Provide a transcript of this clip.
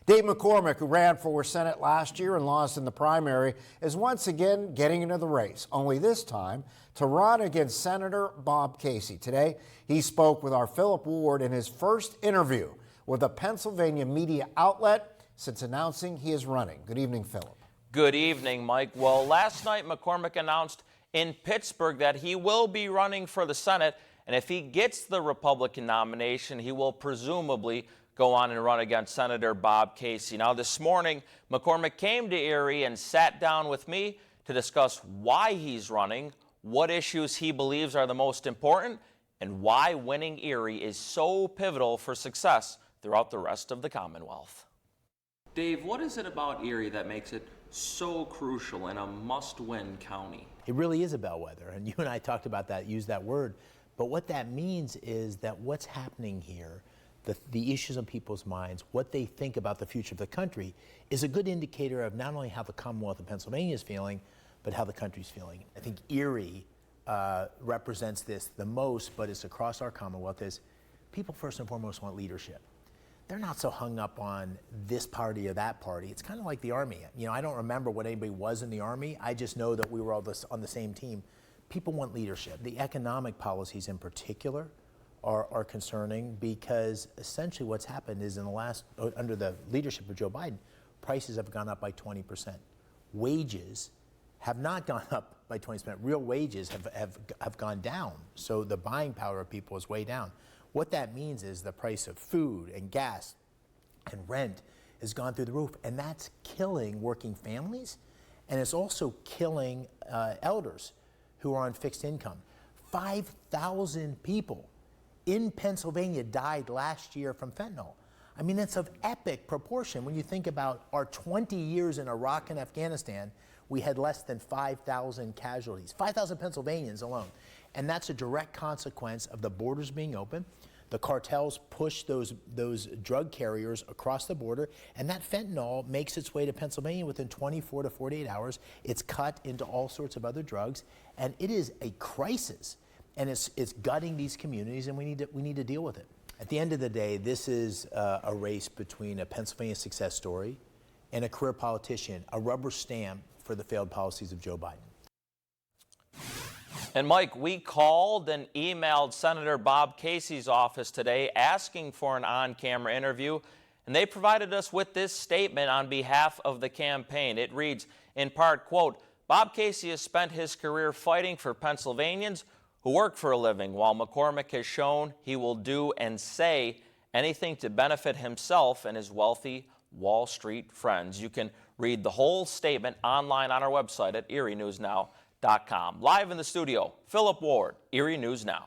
Dave McCormick, who ran for Senate last year and lost in the primary, is once again getting into the race, only this time to run against Senator Bob Casey. Today, he spoke with our Philip Ward in his first interview with a Pennsylvania media outlet since announcing he is running. Good evening, Philip. Good evening, Mike. Well, last night, McCormick announced in Pittsburgh that he will be running for the Senate, and if he gets the Republican nomination, he will presumably go on and run against Senator Bob Casey. Now, this morning, McCormick came to Erie and sat down with me to discuss why he's running, what issues he believes are the most important, and why winning Erie is so pivotal for success throughout the rest of the Commonwealth. Dave, what is it about Erie that makes it so crucial and a must-win county? It really is a bellwether, and you and I talked about that, used that word. But what that means is that what's happening here, the issues on people's minds, what they think about the future of the country, is a good indicator of not only how the Commonwealth of Pennsylvania is feeling, but how the country's feeling. I think Erie represents this the most, but it's across our Commonwealth, is people first and foremost want leadership. They're not so hung up on this party or that party. It's kind of like the Army. You know, I don't remember what anybody was in the Army. I just know that we were all on the same team. People want leadership. The economic policies in particular are concerning, because essentially what's happened is under the leadership of Joe Biden, prices have gone up by 20%. Wages have not gone up by 20%. Real wages have gone down. So the buying power of people is way down. What that means is the price of food and gas and rent has gone through the roof, and that's killing working families, and it's also killing elders who are on fixed income. 5,000 people in Pennsylvania died last year from fentanyl. I mean, it's of epic proportion. When you think about our 20 years in Iraq and Afghanistan, we had less than 5,000 casualties, 5,000 Pennsylvanians alone. And that's a direct consequence of the borders being open. The cartels push those drug carriers across the border, and that fentanyl makes its way to Pennsylvania within 24 to 48 hours. It's cut into all sorts of other drugs, and it is a crisis. And it's gutting these communities, and we need to deal with it. At the end of the day, this is a race between a Pennsylvania success story and a career politician, a rubber stamp for the failed policies of Joe Biden. And Mike, we called and emailed Senator Bob Casey's office today asking for an on-camera interview, and they provided us with this statement on behalf of the campaign. It reads, in part, quote, "Bob Casey has spent his career fighting for Pennsylvanians who work for a living, while McCormick has shown he will do and say anything to benefit himself and his wealthy Wall Street friends." You can read the whole statement online on our website at erienewsnow.com. Live in the studio, Philip Ward, Erie News Now.